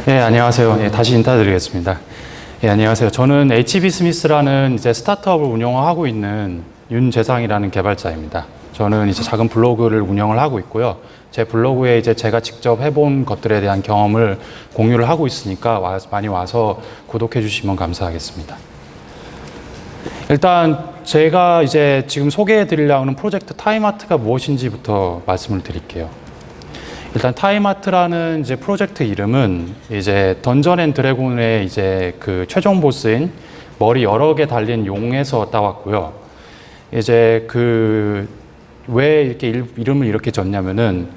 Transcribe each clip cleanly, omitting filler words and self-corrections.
네, 안녕하세요. 예, 다시 인사드리겠습니다. 예, 안녕하세요. 저는 HB스미스라는 이제 스타트업을 운영하고 있는 윤재상이라는 개발자입니다. 저는 이제 작은 블로그를 운영을 하고 있고요. 제 블로그에 이제 제가 직접 해본 것들에 대한 경험을 공유를 하고 있으니까 많이 와서 구독해 주시면 감사하겠습니다. 일단 제가 이제 지금 소개해 드리려고 하는 프로젝트 타임아트가 무엇인지부터 말씀을 드릴게요. 일단 타임아트라는 이제 프로젝트 이름은 이제 던전 앤 드래곤의 이제 그 최종 보스인 머리 여러 개 달린 용에서 따왔고요. 이제 그 왜 이렇게 이름을 이렇게 졌냐면은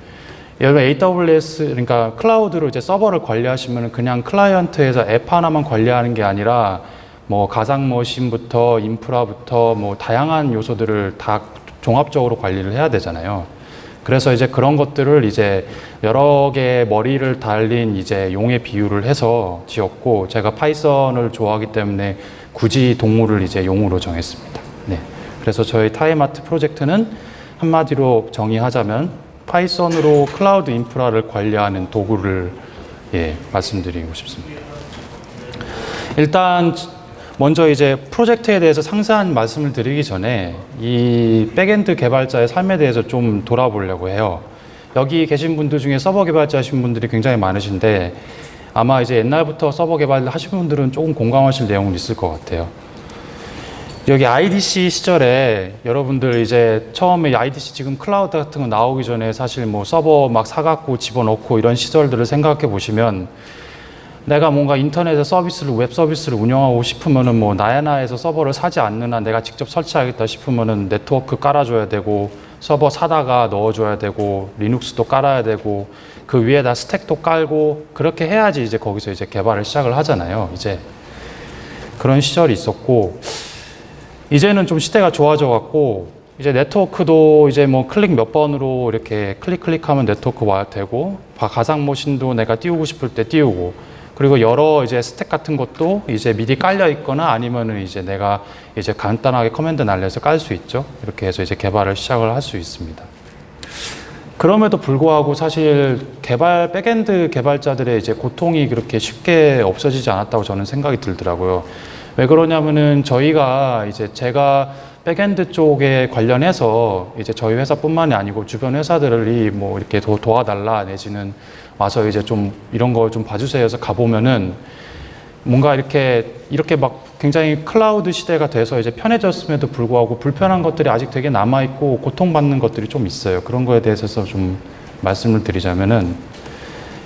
여러분 AWS 그러니까 클라우드로 이제 서버를 관리하시면은 그냥 클라이언트에서 앱 하나만 관리하는 게 아니라 뭐 가상 머신부터 인프라부터 뭐 다양한 요소들을 다 종합적으로 관리를 해야 되잖아요. 그래서 이제 그런 것들을 이제 여러 개의 머리를 달린 이제 용의 비유를 해서 지었고, 제가 파이썬을 좋아하기 때문에 굳이 동물을 이제 용으로 정했습니다. 네. 그래서 저희 타임아트 프로젝트는 한마디로 정의하자면 파이썬으로 클라우드 인프라를 관리하는 도구를 말씀드리고 싶습니다. 일단 먼저 이제 프로젝트에 대해서 상세한 말씀을 드리기 전에 이 백엔드 개발자의 삶에 대해서 좀 돌아보려고 해요. 여기 계신 분들 중에 서버 개발자 하신 분들이 굉장히 많으신데 아마 이제 옛날부터 서버 개발을 하신 분들은 조금 공감하실 내용은 있을 것 같아요. 여기 IDC 시절에 여러분들 이제 처음에 IDC 지금 클라우드 같은 거 나오기 전에 사실 뭐 서버 막 사갖고 집어넣고 이런 시절들을 생각해 보시면 내가 뭔가 인터넷에 서비스를, 웹 서비스를 운영하고 싶으면은 뭐 나야나에서 서버를 사지 않는 한 내가 직접 설치하겠다 싶으면은 네트워크 깔아줘야 되고 서버 사다가 넣어줘야 되고 리눅스도 깔아야 되고 그 위에다 스택도 깔고 그렇게 해야지 이제 거기서 이제 개발을 시작을 하잖아요. 이제 그런 시절이 있었고 이제는 좀 시대가 좋아져 갖고 이제 네트워크도 이제 뭐 클릭 몇 번으로 이렇게 클릭하면 네트워크 와야 되고 가상 머신도 내가 띄우고 싶을 때 띄우고 그리고 여러 이제 스택 같은 것도 이제 미리 깔려 있거나 아니면은 이제 내가 이제 간단하게 커맨드 날려서 깔 수 있죠. 이렇게 해서 이제 개발을 시작을 할 수 있습니다. 그럼에도 불구하고 사실 백엔드 개발자들의 이제 고통이 그렇게 쉽게 없어지지 않았다고 저는 생각이 들더라고요. 왜 그러냐면은 제가 백엔드 쪽에 관련해서 이제 저희 회사뿐만이 아니고 주변 회사들이 뭐 이렇게 도와달라 내지는 와서 이제 좀 이런 거 좀 봐주세요 해서 가보면은 뭔가 이렇게 막 굉장히 클라우드 시대가 돼서 이제 편해졌음에도 불구하고 불편한 것들이 아직 되게 남아있고 고통받는 것들이 좀 있어요. 그런 거에 대해서 좀 말씀을 드리자면은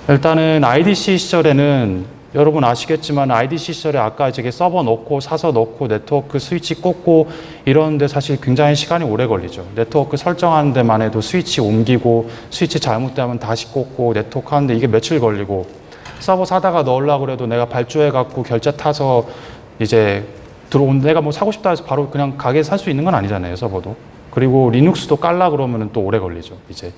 일단은 IDC 시절에는 여러분 아시겠지만 IDC 시절에 아까 이제 서버 넣고 사서 넣고 네트워크 스위치 꽂고 이러는데 사실 굉장히 시간이 오래 걸리죠. 네트워크 설정하는 데만 해도 스위치 옮기고 스위치 잘못되면 다시 꽂고 네트워크 하는데 이게 며칠 걸리고 서버 사다가 넣으려고 그래도 내가 발주해 갖고 결제 타서 이제 내가 뭐 사고 싶다 해서 바로 그냥 가게에 살 수 있는 건 아니잖아요. 서버도. 그리고 리눅스도 깔라 그러면은 또 오래 걸리죠. 이제.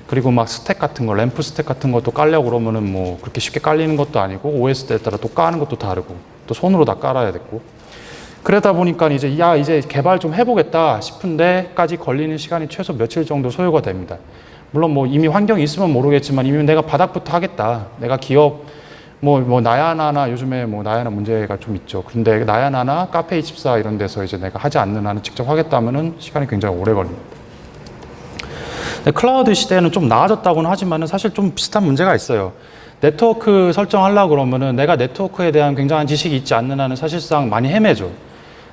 그리고 막 스택 같은 거, 램프 스택 같은 것도 깔려고 그러면은 뭐 그렇게 쉽게 깔리는 것도 아니고 OS에 따라 또 까는 것도 다르고 또 손으로 다 깔아야 됐고 그러다 보니까 이제 이제 개발 좀 해보겠다 싶은데까지 걸리는 시간이 최소 며칠 정도 소요가 됩니다. 물론 뭐 이미 환경이 있으면 모르겠지만 이미 내가 바닥부터 하겠다. 내가 기업 뭐 나야나나 요즘에 뭐 나야나 문제가 좀 있죠. 근데 나야나나 카페24 이런 데서 이제 내가 하지 않는 한은 직접 하겠다 하면은 시간이 굉장히 오래 걸립니다. 클라우드 시대는 좀 나아졌다고는 하지만 사실 좀 비슷한 문제가 있어요. 네트워크 설정하려고 그러면은 내가 네트워크에 대한 굉장한 지식이 있지 않는 한은 사실상 많이 헤매죠.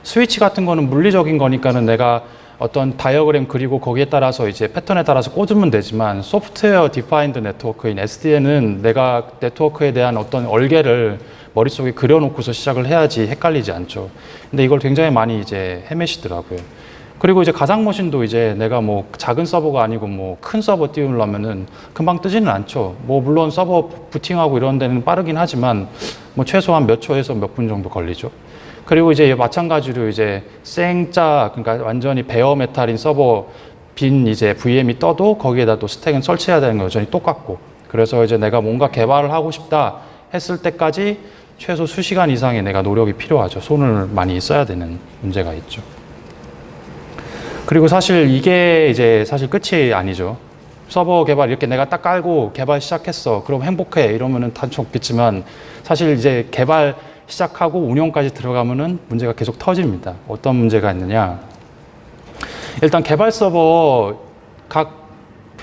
스위치 같은 거는 물리적인 거니까는 내가 어떤 다이어그램 그리고 거기에 따라서 이제 패턴에 따라서 꽂으면 되지만 소프트웨어 디파인드 네트워크인 SDN은 내가 네트워크에 대한 어떤 얼개를 머릿속에 그려놓고서 시작을 해야지 헷갈리지 않죠. 근데 이걸 굉장히 많이 이제 헤매시더라고요. 그리고 이제 가상 머신도 이제 내가 뭐 작은 서버가 아니고 뭐 큰 서버 띄우려면은 금방 뜨지는 않죠. 뭐 물론 서버 부팅하고 이런 데는 빠르긴 하지만 뭐 최소한 몇 초에서 몇 분 정도 걸리죠. 그리고 이제 마찬가지로 이제 생짜 그러니까 완전히 베어 메탈인 서버 빈 이제 VM이 떠도 거기에다 또 스택은 설치해야 되는 거 여전히 똑같고 그래서 이제 내가 뭔가 개발을 하고 싶다 했을 때까지 최소 수시간 이상의 내가 노력이 필요하죠. 손을 많이 써야 되는 문제가 있죠. 그리고 사실 이게 이제 사실 끝이 아니죠. 서버 개발 이렇게 내가 딱 깔고 개발 시작했어. 그럼 행복해. 이러면은 다 좋겠지만 사실 이제 개발 시작하고 운영까지 들어가면은 문제가 계속 터집니다. 어떤 문제가 있느냐. 일단 개발 서버 각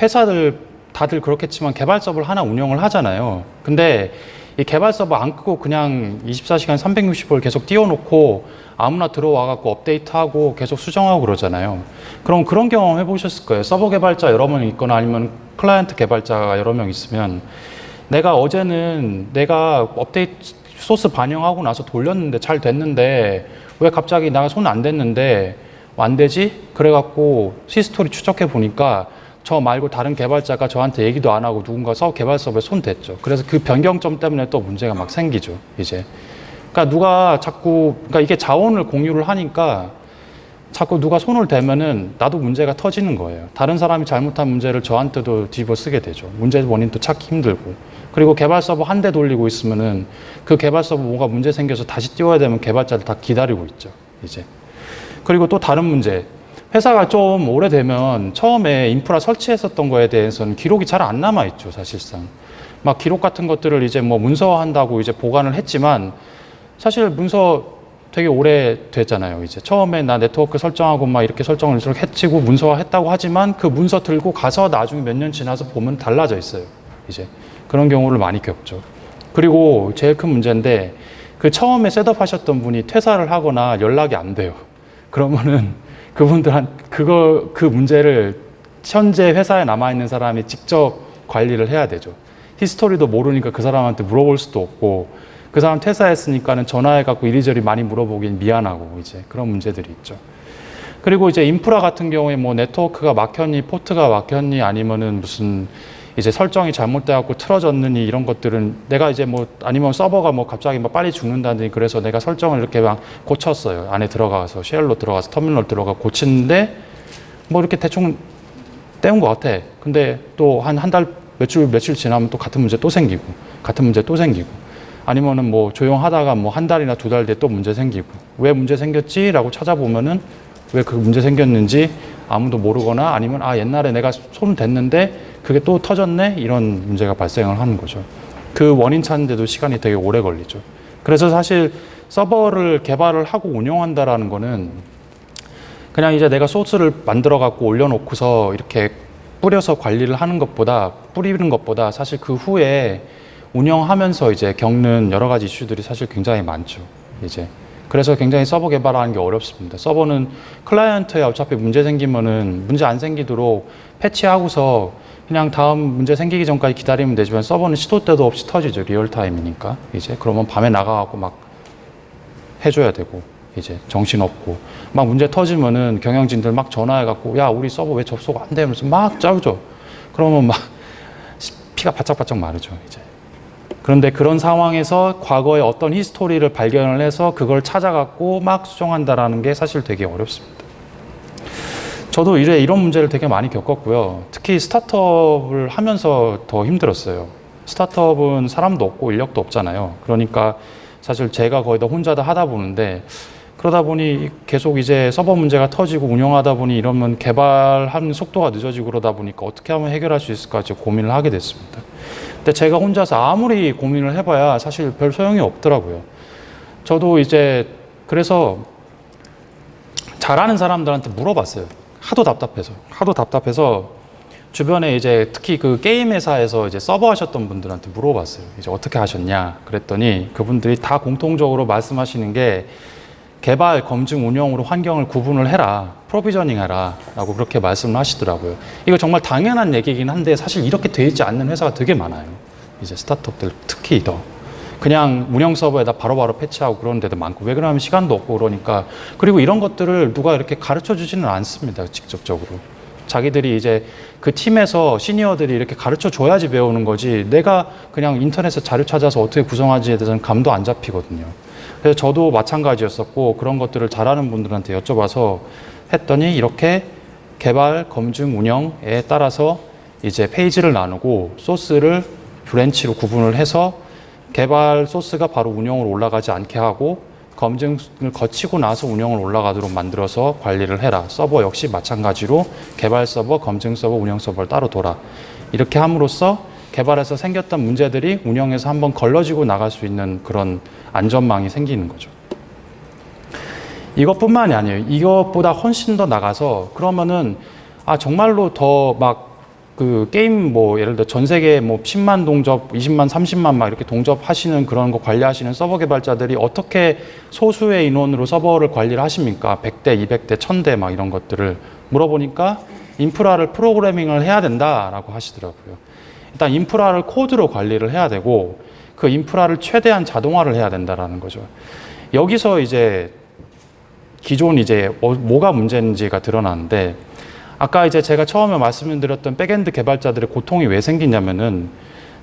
회사들 다들 그렇겠지만 개발 서버를 하나 운영을 하잖아요. 근데 이 개발 서버 안 끄고 그냥 24시간 365일 계속 띄워놓고 아무나 들어와갖고 업데이트하고 계속 수정하고 그러잖아요. 그럼 그런 경험 해보셨을 거예요. 서버 개발자 여러 명 있거나 아니면 클라이언트 개발자가 여러 명 있으면 내가 어제는 내가 업데이트 소스 반영하고 나서 돌렸는데 잘 됐는데 왜 갑자기 내가 손 안 댔는데 안 되지? 그래갖고 히스토리 추적해 보니까 저 말고 다른 개발자가 저한테 얘기도 안 하고 누군가 개발 서버에 손 댔죠. 그래서 그 변경점 때문에 또 문제가 막 생기죠, 이제. 그러니까 누가 자꾸, 그러니까 이게 자원을 공유를 하니까 자꾸 누가 손을 대면은 나도 문제가 터지는 거예요. 다른 사람이 잘못한 문제를 저한테도 뒤집어 쓰게 되죠. 문제 원인도 찾기 힘들고. 그리고 개발 서버 한 대 돌리고 있으면은 그 개발 서버 뭐가 문제 생겨서 다시 띄워야 되면 개발자를 다 기다리고 있죠, 이제. 그리고 또 다른 문제. 회사가 좀 오래되면 처음에 인프라 설치했었던 거에 대해서는 기록이 잘 안 남아있죠, 사실상. 막 기록 같은 것들을 이제 뭐 문서화한다고 이제 보관을 했지만 사실 문서 되게 오래 됐잖아요, 이제. 처음에 나 네트워크 설정하고 막 이렇게 설정을 이렇게 해치고 문서화 했다고 하지만 그 문서 들고 가서 나중에 몇 년 지나서 보면 달라져 있어요, 이제. 그런 경우를 많이 겪죠. 그리고 제일 큰 문제인데 그 처음에 셋업 하셨던 분이 퇴사를 하거나 연락이 안 돼요. 그러면은 그 문제를 현재 회사에 남아있는 사람이 직접 관리를 해야 되죠. 히스토리도 모르니까 그 사람한테 물어볼 수도 없고, 그 사람 퇴사했으니까는 전화해갖고 이리저리 많이 물어보긴 미안하고, 이제 그런 문제들이 있죠. 그리고 이제 인프라 같은 경우에 뭐 네트워크가 막혔니, 포트가 막혔니, 아니면은 무슨 이제 설정이 잘못돼갖고 틀어졌느니 이런 것들은 내가 이제 뭐 아니면 서버가 뭐 갑자기 막 빨리 죽는다든지 그래서 내가 설정을 이렇게 막 고쳤어요. 안에 들어가서 쉘로 들어가서 터미널 들어가 고치는데 뭐 이렇게 대충 때운 것 같아. 근데 또 한 달 며칠 지나면 또 같은 문제 또 생기고 같은 문제 또 생기고 아니면은 뭐 조용하다가 뭐 한 달이나 두 달 뒤에 또 문제 생기고 왜 문제 생겼지? 라고 찾아보면은 왜 그 문제 생겼는지 아무도 모르거나 아니면 옛날에 내가 손 댔는데 그게 또 터졌네? 이런 문제가 발생을 하는 거죠. 그 원인 찾는데도 시간이 되게 오래 걸리죠. 그래서 사실 서버를 개발을 하고 운영한다라는 거는 그냥 이제 내가 소스를 만들어 갖고 올려놓고서 이렇게 뿌려서 관리를 하는 것보다 뿌리는 것보다 사실 그 후에 운영하면서 이제 겪는 여러 가지 이슈들이 사실 굉장히 많죠, 이제. 그래서 굉장히 서버 개발하는 게 어렵습니다. 서버는 클라이언트에 어차피 문제 생기면은 문제 안 생기도록 패치하고서 그냥 다음 문제 생기기 전까지 기다리면 되지만 서버는 시도 때도 없이 터지죠. 리얼타임이니까. 이제 그러면 밤에 나가갖고 막 해줘야 되고 이제 정신없고 막 문제 터지면은 경영진들 막 전화해갖고 야 우리 서버 왜 접속 안 돼? 하면서 막 짜우죠. 그러면 막 피가 바짝바짝 마르죠, 이제. 그런데 그런 상황에서 과거의 어떤 히스토리를 발견을 해서 그걸 찾아갖고 막 수정한다라는 게 사실 되게 어렵습니다. 저도 이런 문제를 되게 많이 겪었고요. 특히 스타트업을 하면서 더 힘들었어요. 스타트업은 사람도 없고 인력도 없잖아요. 그러니까 사실 제가 거의 다 혼자 다 하다 보는데 그러다 보니 계속 이제 서버 문제가 터지고 운영하다 보니 이러면 개발하는 속도가 늦어지고 그러다 보니까 어떻게 하면 해결할 수 있을까 고민을 하게 됐습니다. 근데 제가 혼자서 아무리 고민을 해봐야 사실 별 소용이 없더라고요. 저도 이제 그래서 잘하는 사람들한테 물어봤어요. 하도 답답해서 주변에 이제 특히 그 게임 회사에서 이제 서버 하셨던 분들한테 물어봤어요. 이제 어떻게 하셨냐 그랬더니 그분들이 다 공통적으로 말씀하시는 게 개발, 검증, 운영으로 환경을 구분을 해라, 프로비저닝 해라 라고 그렇게 말씀을 하시더라고요. 이거 정말 당연한 얘기긴 한데 사실 이렇게 돼 있지 않는 회사가 되게 많아요. 이제 스타트업들 특히 더 그냥 운영 서버에다 바로바로 패치하고 그런 데도 많고 왜 그러냐면 시간도 없고 그러니까. 그리고 이런 것들을 누가 이렇게 가르쳐 주지는 않습니다, 직접적으로. 자기들이 이제 그 팀에서 시니어들이 이렇게 가르쳐 줘야지 배우는 거지 내가 그냥 인터넷에 자료 찾아서 어떻게 구성하지에 대해서는 감도 안 잡히거든요. 그래서 저도 마찬가지였었고 그런 것들을 잘하는 분들한테 여쭤봐서 했더니 이렇게 개발, 검증, 운영에 따라서 이제 페이지를 나누고 소스를 브랜치로 구분을 해서 개발 소스가 바로 운영으로 올라가지 않게 하고 검증을 거치고 나서 운영을 올라가도록 만들어서 관리를 해라. 서버 역시 마찬가지로 개발 서버, 검증 서버, 운영 서버를 따로 둬라. 이렇게 함으로써 개발에서 생겼던 문제들이 운영에서 한번 걸러지고 나갈 수 있는 그런 안전망이 생기는 거죠. 이것뿐만이 아니에요. 이것보다 훨씬 더 나가서 그러면은 정말로 더 막 그 게임 뭐 예를 들어 전 세계 뭐 10만 동접, 20만, 30만 막 이렇게 동접하시는 그런 거 관리하시는 서버 개발자들이 어떻게 소수의 인원으로 서버를 관리를 하십니까? 100대, 200대, 1000대 막 이런 것들을 물어보니까 인프라를 프로그래밍을 해야 된다라고 하시더라고요. 일단 인프라를 코드로 관리를 해야 되고 그 인프라를 최대한 자동화를 해야 된다라는 거죠. 여기서 이제 기존 이제 뭐가 문제인지가 드러나는데 아까 이제 제가 처음에 말씀드렸던 백엔드 개발자들의 고통이 왜 생기냐면은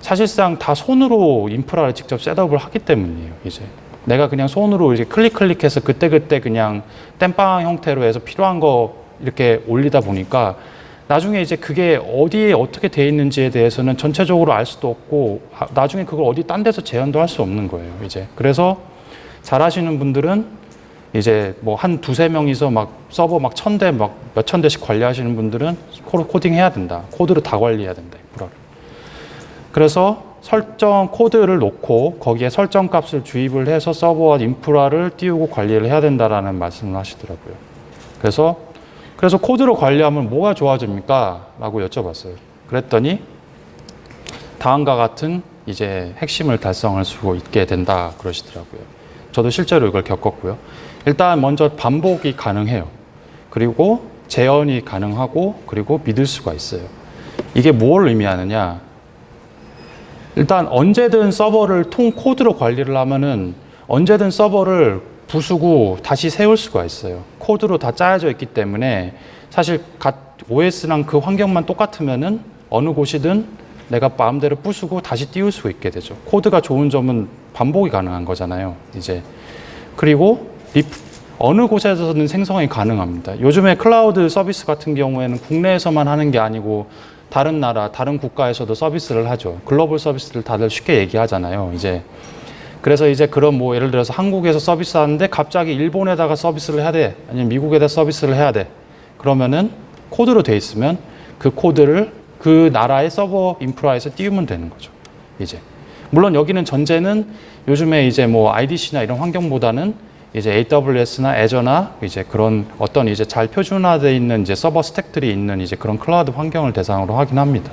사실상 다 손으로 인프라를 직접 셋업을 하기 때문이에요. 이제 내가 그냥 손으로 이제 클릭해서 그때그때 그냥 땜빵 형태로 해서 필요한 거 이렇게 올리다 보니까 나중에 이제 그게 어디에 어떻게 돼 있는지에 대해서는 전체적으로 알 수도 없고 나중에 그걸 어디 딴 데서 재현도 할 수 없는 거예요. 이제 그래서 잘하시는 분들은 이제 뭐 한 두세 명이서 막 서버 막 1000대 막 몇천 대씩 관리하시는 분들은 코딩 해야 된다. 코드를 다 관리해야 된다. 인프라를. 그래서 설정 코드를 놓고 거기에 설정 값을 주입을 해서 서버와 인프라를 띄우고 관리를 해야 된다라는 말씀을 하시더라고요. 그래서 코드로 관리하면 뭐가 좋아집니까? 라고 여쭤봤어요. 그랬더니 다음과 같은 이제 핵심을 달성할 수 있게 된다 그러시더라고요. 저도 실제로 이걸 겪었고요. 일단 먼저 반복이 가능해요. 그리고 재현이 가능하고 그리고 믿을 수가 있어요. 이게 뭘 의미하느냐? 일단 언제든 서버를 코드로 관리를 하면은 언제든 서버를 부수고 다시 세울 수가 있어요. 코드로 다 짜여져 있기 때문에 사실 OS랑 그 환경만 똑같으면은 어느 곳이든 내가 마음대로 부수고 다시 띄울 수 있게 되죠. 코드가 좋은 점은 반복이 가능한 거잖아요. 이제 그리고 어느 곳에서든 생성이 가능합니다. 요즘에 클라우드 서비스 같은 경우에는 국내에서만 하는 게 아니고 다른 나라, 다른 국가에서도 서비스를 하죠. 글로벌 서비스를 다들 쉽게 얘기하잖아요. 이제 그래서 이제 그런 뭐 예를 들어서 한국에서 서비스 하는데 갑자기 일본에다가 서비스를 해야 돼. 아니면 미국에다 서비스를 해야 돼. 그러면은 코드로 돼 있으면 그 코드를 그 나라의 서버 인프라에서 띄우면 되는 거죠. 이제 물론 여기는 전제는 요즘에 이제 뭐 IDC나 이런 환경보다는 이제 AWS나 애저나 이제 그런 어떤 이제 잘 표준화되어 있는 이제 서버 스택들이 있는 이제 그런 클라우드 환경을 대상으로 하긴 합니다.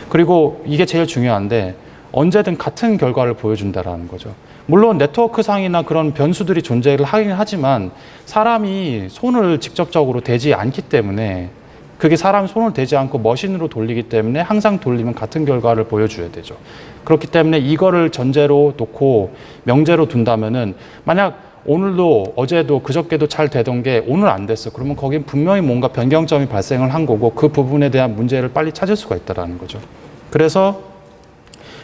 그리고 이게 제일 중요한데 언제든 같은 결과를 보여준다라는 거죠. 물론 네트워크 상이나 그런 변수들이 존재를 하긴 하지만 사람이 손을 직접적으로 대지 않기 때문에 그게 사람이 손을 대지 않고 머신으로 돌리기 때문에 항상 돌리면 같은 결과를 보여줘야 되죠. 그렇기 때문에 이거를 전제로 놓고 명제로 둔다면은 만약 오늘도 어제도 그저께도 잘 되던 게 오늘 안 됐어. 그러면 거긴 분명히 뭔가 변경점이 발생을 한 거고 그 부분에 대한 문제를 빨리 찾을 수가 있다라는 거죠. 그래서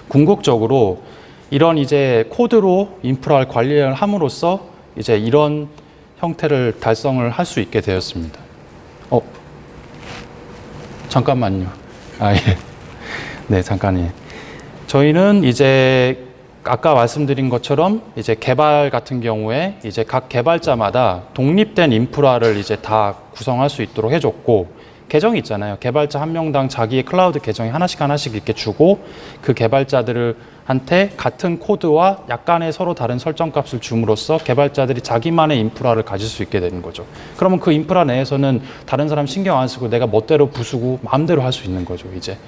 궁극적으로 이런 이제 코드로 인프라를 관리를 함으로써 이제 이런 형태를 달성을 할 수 있게 되었습니다. 잠깐만요. 예. 네, 잠깐요. 저희는 이제 아까 말씀드린 것처럼 이제 개발 같은 경우에 이제 각 개발자마다 독립된 인프라를 이제 다 구성할 수 있도록 해줬고 계정이 있잖아요. 개발자 한 명당 자기의 클라우드 계정이 하나씩 이렇게 주고 그 개발자들한테 같은 코드와 약간의 서로 다른 설정 값을 줌으로써 개발자들이 자기만의 인프라를 가질 수 있게 되는 거죠. 그러면 그 인프라 내에서는 다른 사람 신경 안 쓰고 내가 멋대로 부수고 마음대로 할 수 있는 거죠, 이제.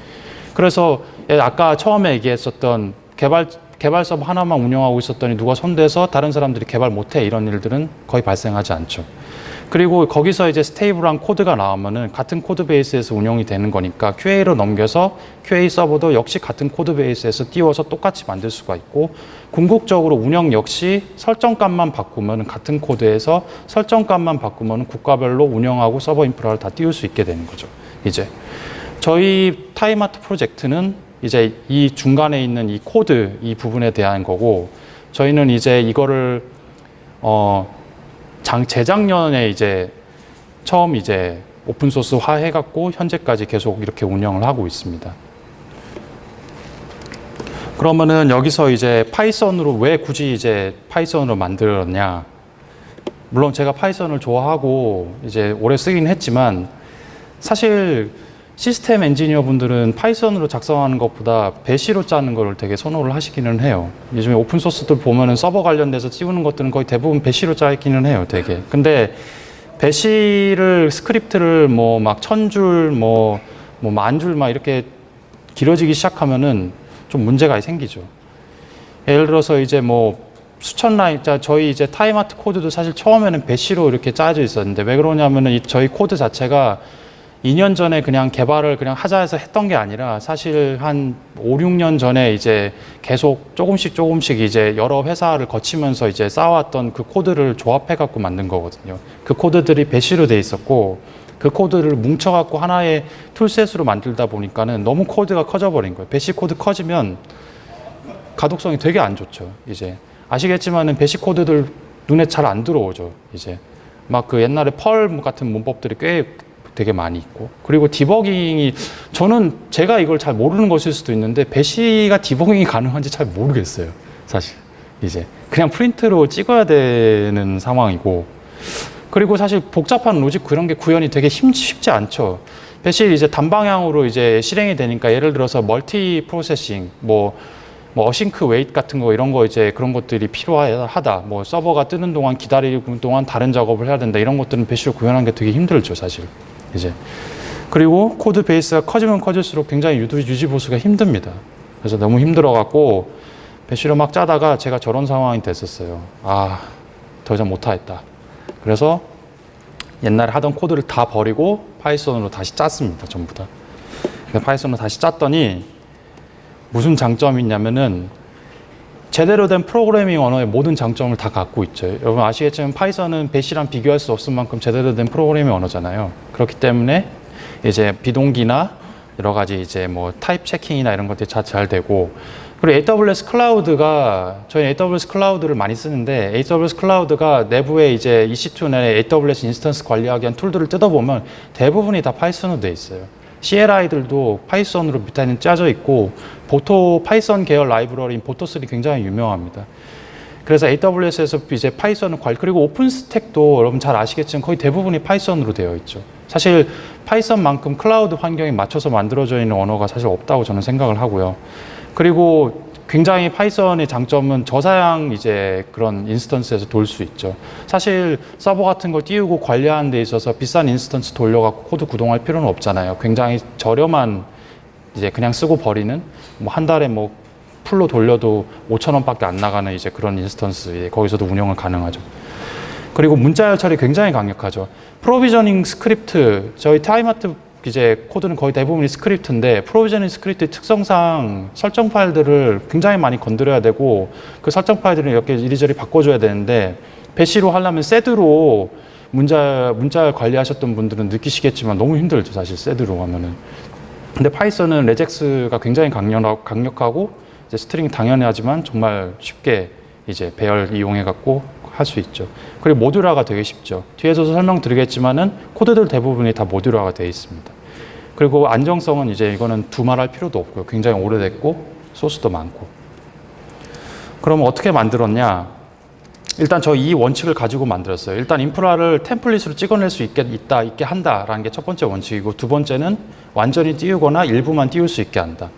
그래서 아까 처음에 얘기했었던 개발 서버 하나만 운영하고 있었더니 누가 손대서 다른 사람들이 개발 못해 이런 일들은 거의 발생하지 않죠. 그리고 거기서 이제 스테이블한 코드가 나오면은 같은 코드 베이스에서 운영이 되는 거니까 QA로 넘겨서 QA 서버도 역시 같은 코드 베이스에서 띄워서 똑같이 만들 수가 있고 궁극적으로 운영 역시 설정값만 바꾸면 같은 코드에서 설정값만 바꾸면 국가별로 운영하고 서버 인프라를 다 띄울 수 있게 되는 거죠. 이제 저희 타임아트 프로젝트는 이제 이 중간에 있는 이 코드 이 부분에 대한 거고 저희는 이제 이거를 재작년에 이제 처음 이제 오픈소스화 해갖고 현재까지 계속 이렇게 운영을 하고 있습니다. 그러면은 여기서 이제 파이썬으로 왜 굳이 이제 파이썬으로 만들었냐? 물론 제가 파이썬을 좋아하고 이제 오래 쓰긴 했지만 사실 시스템 엔지니어 분들은 파이썬으로 작성하는 것보다 배시로 짜는 거를 되게 선호를 하시기는 해요. 요즘에 오픈 소스들 보면은 서버 관련돼서 띄우는 것들은 거의 대부분 배시로 짜 있기는 해요, 되게. 근데 배시를 스크립트를 뭐 막 1000줄 뭐 10,000줄 막 이렇게 길어지기 시작하면은 좀 문제가 생기죠. 예를 들어서 이제 뭐 수천 라인, 저희 이제 타임아트 코드도 사실 처음에는 배시로 이렇게 짜져 있었는데 왜 그러냐면은 저희 코드 자체가 2년 전에 그냥 개발을 그냥 하자 해서 했던 게 아니라 사실 한 5, 6년 전에 이제 계속 조금씩 이제 여러 회사를 거치면서 이제 쌓아왔던 그 코드를 조합해 갖고 만든 거거든요. 그 코드들이 배시로 돼 있었고 그 코드를 뭉쳐 갖고 하나의 툴셋으로 만들다 보니까는 너무 코드가 커져 버린 거예요. 배시 코드 커지면 가독성이 되게 안 좋죠. 이제 아시겠지만은 배시 코드들 눈에 잘 안 들어오죠. 이제 막 그 옛날에 펄 같은 문법들이 꽤 되게 많이 있고 그리고 디버깅이 저는 제가 이걸 잘 모르는 것일 수도 있는데 배시가 디버깅이 가능한지 잘 모르겠어요. 사실 이제 그냥 프린트로 찍어야 되는 상황이고 그리고 사실 복잡한 로직 그런 게 구현이 되게 쉽지 않죠. 배시 이제 단방향으로 이제 실행이 되니까 예를 들어서 멀티 프로세싱 뭐 어싱크 웨이트 같은 거 이런 거 이제 그런 것들이 필요하다. 뭐 서버가 뜨는 동안 기다리는 동안 다른 작업을 해야 된다. 이런 것들은 배시로 구현하는 게 되게 힘들죠, 사실. 이제 그리고 코드 베이스가 커지면 커질수록 굉장히 유지 보수가 힘듭니다. 그래서 너무 힘들어 갖고 배시로 막 짜다가 제가 저런 상황이 됐었어요. 아, 더 이상 못 하겠다. 그래서 옛날에 하던 코드를 다 버리고 파이썬으로 다시 짰습니다, 전부 다. 파이썬으로 다시 짰더니 무슨 장점이 있냐면은 제대로 된 프로그래밍 언어의 모든 장점을 다 갖고 있죠. 여러분 아시겠지만 파이썬은 배시랑 비교할 수 없을 만큼 제대로 된 프로그래밍 언어잖아요. 그렇기 때문에 이제 비동기나 여러 가지 이제 뭐 타입 체킹이나 이런 것들이 잘 되고 그리고 AWS 클라우드가 저희 AWS 클라우드를 많이 쓰는데 AWS 클라우드가 내부에 이제 EC2나 AWS 인스턴스 관리하기 위한 툴들을 뜯어보면 대부분이 다 파이썬으로 돼 있어요. CLI들도 파이썬으로 밑에는 짜져 있고 보토 파이썬 계열 라이브러리인 보토3 굉장히 유명합니다. 그래서 AWS에서 이제 파이썬을 그리고 오픈스택도 여러분 잘 아시겠지만 거의 대부분이 파이썬으로 되어 있죠. 사실 파이썬만큼 클라우드 환경에 맞춰서 만들어져 있는 언어가 사실 없다고 저는 생각을 하고요. 그리고 굉장히 파이썬의 장점은 저사양 이제 그런 인스턴스에서 돌 수 있죠. 사실 서버 같은 걸 띄우고 관리하는 데 있어서 비싼 인스턴스 돌려갖고 코드 구동할 필요는 없잖아요. 굉장히 저렴한 이제 그냥 쓰고 버리는 뭐 한 달에 뭐 풀로 돌려도 5,000원밖에 안 나가는 이제 그런 인스턴스 거기서도 운영을 가능하죠. 그리고 문자열 처리 굉장히 강력하죠. 프로비저닝 스크립트 저희 타임아트 이제 코드는 거의 대부분이 스크립트인데 프로비저닝 스크립트의 특성상 설정 파일들을 굉장히 많이 건드려야 되고 그 설정 파일들을 이렇게 이리저리 바꿔줘야 되는데 배시로 하려면 세드로 문자 관리하셨던 분들은 느끼시겠지만 너무 힘들죠, 사실 세드로 하면은. 근데 파이썬은 레젝스가 굉장히 강력하고 이제 스트링이 당연히 하지만 정말 쉽게 이제 배열 이용해 갖고 할 수 있죠. 그리고 모듈화가 되게 쉽죠. 뒤에서도 설명드리겠지만은 코드들 대부분이 다 모듈화가 되어 있습니다. 그리고 안정성은 이제 이거는 두말할 필요도 없고요. 굉장히 오래됐고 소스도 많고. 그럼 어떻게 만들었냐? 일단 저 이 원칙을 가지고 만들었어요. 일단 인프라를 템플릿으로 찍어낼 수 있게 한다라는 게 첫 번째 원칙이고 두 번째는 완전히 띄우거나 일부만 띄울 수 있게 한다.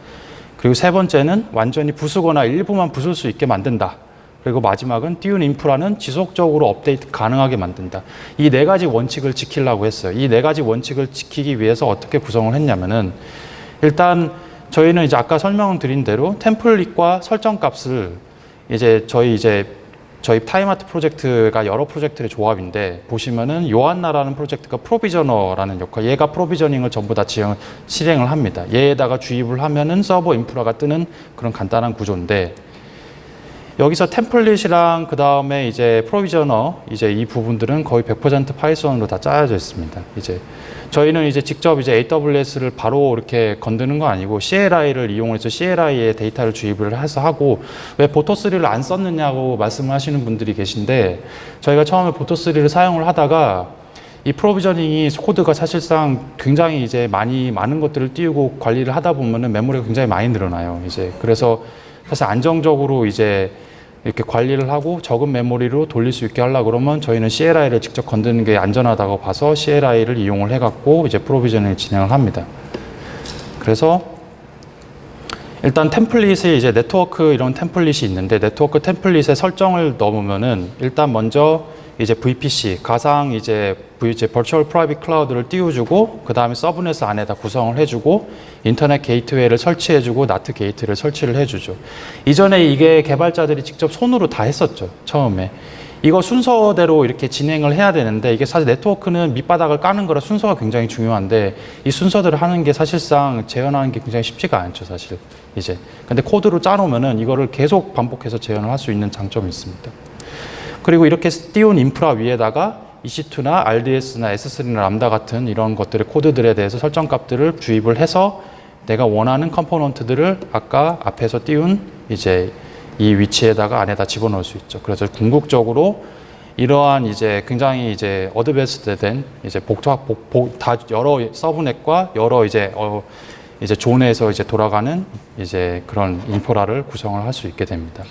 그리고 세 번째는 완전히 부수거나 일부만 부술 수 있게 만든다. 그리고 마지막은 띄운 인프라는 지속적으로 업데이트 가능하게 만든다. 이 네 가지 원칙을 지키려고 했어요. 이 네 가지 원칙을 지키기 위해서 어떻게 구성을 했냐면은 일단 저희는 이제 아까 설명드린 대로 템플릿과 설정 값을 이제 저희 타임아트 프로젝트가 여러 프로젝트의 조합인데 보시면은 요한나라는 프로젝트가 프로비저너라는 역할, 얘가 프로비저닝을 전부 다 실행을 합니다. 얘에다가 주입을 하면은 서버 인프라가 뜨는 그런 간단한 구조인데 여기서 템플릿이랑 그 다음에 이제 프로비저너 이제 이 부분들은 거의 100% 파이썬으로 다 짜여져 있습니다. 이제 저희는 이제 직접 이제 AWS를 바로 이렇게 건드는 거 아니고 CLI를 이용해서 CLI에 데이터를 주입을 해서 하고 왜 보토3를 안 썼느냐고 말씀하시는 분들이 계신데 저희가 처음에 보토3를 사용을 하다가 이 프로비저닝이 코드가 사실상 굉장히 이제 많은 것들을 띄우고 관리를 하다 보면은 메모리가 굉장히 많이 늘어나요. 이제 그래서 사실 안정적으로 이제 이렇게 관리를 하고 적은 메모리로 돌릴 수 있게 하려고 그러면 저희는 CLI를 직접 건드는 게 안전하다고 봐서 CLI를 이용을 해갖고 이제 프로비저닝을 진행을 합니다. 그래서 일단 템플릿이 이제 네트워크 이런 템플릿이 있는데 네트워크 템플릿에 설정을 넣으면은 일단 먼저 이제 VPC 가상 이제 Virtual Private Cloud를 띄워주고 그 다음에 서브넷 안에다 구성을 해주고 인터넷 게이트웨이를 설치해주고 나트 게이트를 설치를 해주죠. 이전에 이게 개발자들이 직접 손으로 다 했었죠. 처음에 이거 순서대로 이렇게 진행을 해야 되는데 이게 사실 네트워크는 밑바닥을 까는 거라 순서가 굉장히 중요한데 이 순서대로 하는 게 사실상 재현하는 게 굉장히 쉽지가 않죠, 사실. 이제 근데 코드로 짜놓으면은 이거를 계속 반복해서 재현을 할 수 있는 장점이 있습니다. 그리고 이렇게 띄운 인프라 위에다가 EC2나 RDS나 S3나 람다 같은 이런 것들의 코드들에 대해서 설정값들을 주입을 해서 내가 원하는 컴포넌트들을 아까 앞에서 띄운 이제 이 위치에다가 안에다 집어넣을 수 있죠. 그래서 궁극적으로 이러한 이제 굉장히 이제 어드밴스드된 이제 다 여러 서브넷과 여러 이제 이제 존에서 이제 돌아가는 이제 그런 인프라를 구성을 할 수 있게 됩니다.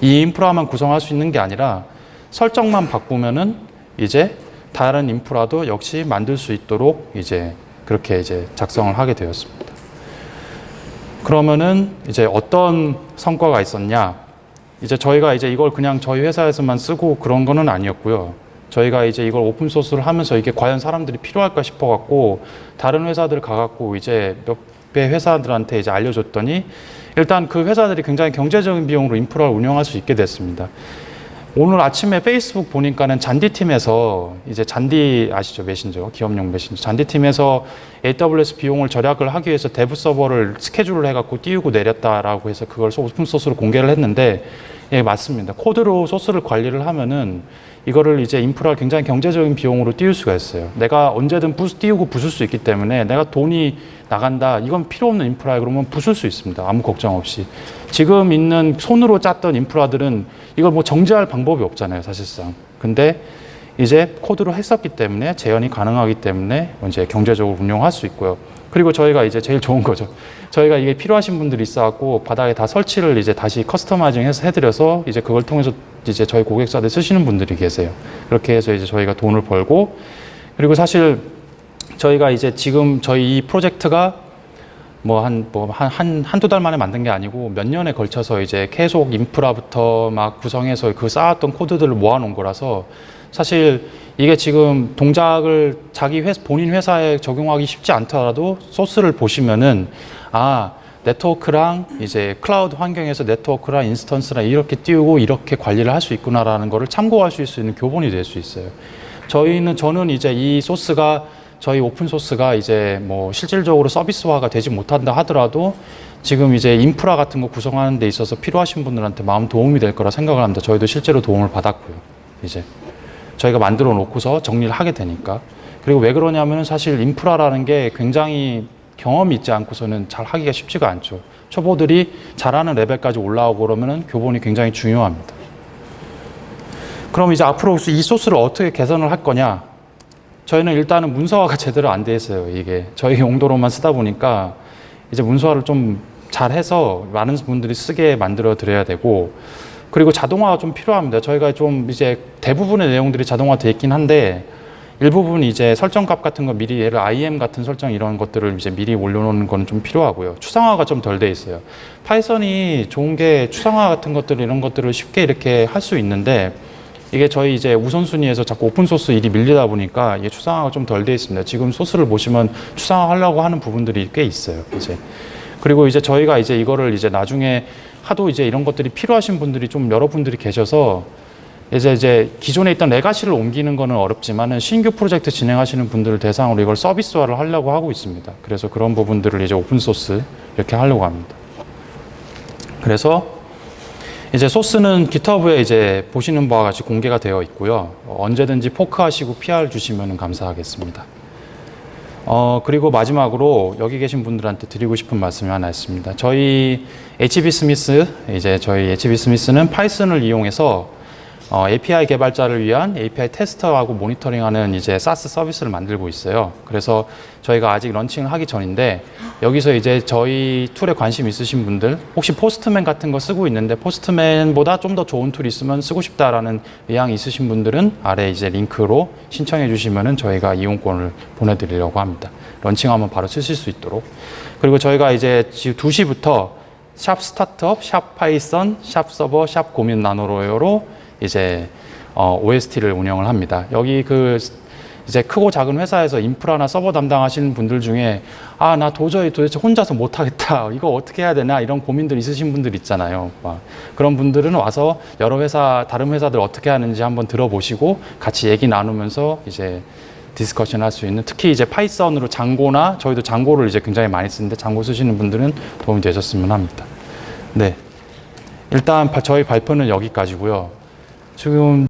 이 인프라만 구성할 수 있는 게 아니라 설정만 바꾸면은 이제 다른 인프라도 역시 만들 수 있도록 이제 그렇게 이제 작성을 하게 되었습니다. 그러면은 이제 어떤 성과가 있었냐? 이제 저희가 이제 이걸 그냥 저희 회사에서만 쓰고 그런 거는 아니었고요. 저희가 이제 이걸 오픈 소스를 하면서 이게 과연 사람들이 필요할까 싶어 갖고 다른 회사들 가 갖고 이제 몇 배 회사들한테 이제 알려줬더니 일단 그 회사들이 굉장히 경제적인 비용으로 인프라를 운영할 수 있게 됐습니다. 오늘 아침에 페이스북 보니까는 잔디팀에서 이제 잔디 아시죠? 메신저, 기업용 메신저. 잔디팀에서 AWS 비용을 절약을 하기 위해서 데브 서버를 스케줄을 해갖고 띄우고 내렸다라고 해서 그걸 오픈 소스로 공개를 했는데 예, 맞습니다. 코드로 소스를 관리를 하면은 이거를 이제 인프라를 굉장히 경제적인 비용으로 띄울 수가 있어요. 내가 언제든 띄우고 부술 수 있기 때문에 내가 돈이 나간다. 이건 필요 없는 인프라에 그러면 부술 수 있습니다. 아무 걱정 없이. 지금 있는 손으로 짰던 인프라들은 이걸 뭐 정지할 방법이 없잖아요. 사실상. 근데 이제 코드로 했었기 때문에 재현이 가능하기 때문에 이제 경제적으로 운용할 수 있고요. 그리고 저희가 이제 제일 좋은 거죠. 저희가 이게 필요하신 분들이 있어갖고 바닥에 다 설치를 이제 다시 커스터마이징 해서 해드려서 이제 그걸 통해서 이제 저희 고객사들 쓰시는 분들이 계세요. 그렇게 해서 이제 저희가 돈을 벌고 그리고 사실 저희가 이제 지금 저희 이 프로젝트가 한두 달 만에 만든 게 아니고 몇 년에 걸쳐서 이제 계속 인프라부터 막 구성해서 그 쌓았던 코드들을 모아놓은 거라서 사실 이게 지금 동작을 본인 회사에 적용하기 쉽지 않더라도 소스를 보시면은 네트워크랑 이제 클라우드 환경에서 네트워크랑 인스턴스랑 이렇게 띄우고 이렇게 관리를 할 수 있구나라는 거를 참고하실 수 있는 교본이 될 수 있어요. 저는 이제 이 소스가 저희 오픈 소스가 이제 뭐 실질적으로 서비스화가 되지 못한다 하더라도 지금 이제 인프라 같은 거 구성하는 데 있어서 필요하신 분들한테 마음 도움이 될 거라 생각을 합니다. 저희도 실제로 도움을 받았고요. 이제 저희가 만들어 놓고서 정리를 하게 되니까. 그리고 왜 그러냐면은 사실 인프라라는 게 굉장히 경험이 있지 않고서는 잘 하기가 쉽지가 않죠. 초보들이 잘하는 레벨까지 올라오고 그러면은 교본이 굉장히 중요합니다. 그럼 이제 앞으로 이 소스를 어떻게 개선을 할 거냐? 저희는 일단은 문서화가 제대로 안 돼 있어요. 이게 저희 용도로만 쓰다 보니까 이제 문서화를 좀 잘해서 많은 분들이 쓰게 만들어 드려야 되고 그리고 자동화가 좀 필요합니다. 저희가 좀 이제 대부분의 내용들이 자동화되어 있긴 한데 일부분 이제 설정값 같은 거 미리 예를 IM 같은 설정 이런 것들을 이제 미리 올려놓는 건 좀 필요하고요. 추상화가 좀 덜 돼 있어요. 파이썬이 좋은 게 추상화 같은 것들 이런 것들을 쉽게 이렇게 할 수 있는데 이게 저희 이제 우선순위에서 자꾸 오픈소스 일이 밀리다 보니까 이게 추상화가 좀 덜 돼 있습니다. 지금 소스를 보시면 추상화 하려고 하는 부분들이 꽤 있어요. 이제 그리고 이제 저희가 이제 이거를 이제 나중에 하도 이제 이런 것들이 필요하신 분들이 좀 여러분들이 계셔서 이제 기존에 있던 레가시를 옮기는 거는 어렵지만은 신규 프로젝트 진행하시는 분들을 대상으로 이걸 서비스화를 하려고 하고 있습니다. 그래서 그런 부분들을 이제 오픈소스 이렇게 하려고 합니다. 그래서 이제 소스는 GitHub에 이제 보시는 바와 같이 공개가 되어 있고요. 언제든지 포크하시고 PR 주시면 감사하겠습니다. 그리고 마지막으로 여기 계신 분들한테 드리고 싶은 말씀이 하나 있습니다. 저희 HB 스미스는 파이썬을 이용해서 API 개발자를 위한 API 테스터하고 모니터링하는 이제 SaaS 서비스를 만들고 있어요. 그래서 저희가 아직 런칭을 하기 전인데 여기서 이제 저희 툴에 관심 있으신 분들 혹시 포스트맨 같은 거 쓰고 있는데 포스트맨보다 좀 더 좋은 툴 있으면 쓰고 싶다라는 의향이 있으신 분들은 아래 이제 링크로 신청해 주시면은 저희가 이용권을 보내드리려고 합니다. 런칭하면 바로 쓰실 수 있도록. 그리고 저희가 이제 지금 2시부터 샵 스타트업, 샵 파이썬, 샵 서버, 샵 고민 나노로요로 이제 OST를 운영을 합니다. 여기 이제 크고 작은 회사에서 인프라나 서버 담당하시는 분들 중에 나 도대체 혼자서 못하겠다. 이거 어떻게 해야 되나 이런 고민들 있으신 분들 있잖아요. 그런 분들은 와서 여러 회사, 다른 회사들 어떻게 하는지 한번 들어보시고 같이 얘기 나누면서 이제 디스커션 할 수 있는 특히 이제 파이썬으로 장고나 저희도 장고를 이제 굉장히 많이 쓰는데 장고 쓰시는 분들은 도움이 되셨으면 합니다. 네. 일단 저희 발표는 여기까지고요. 지금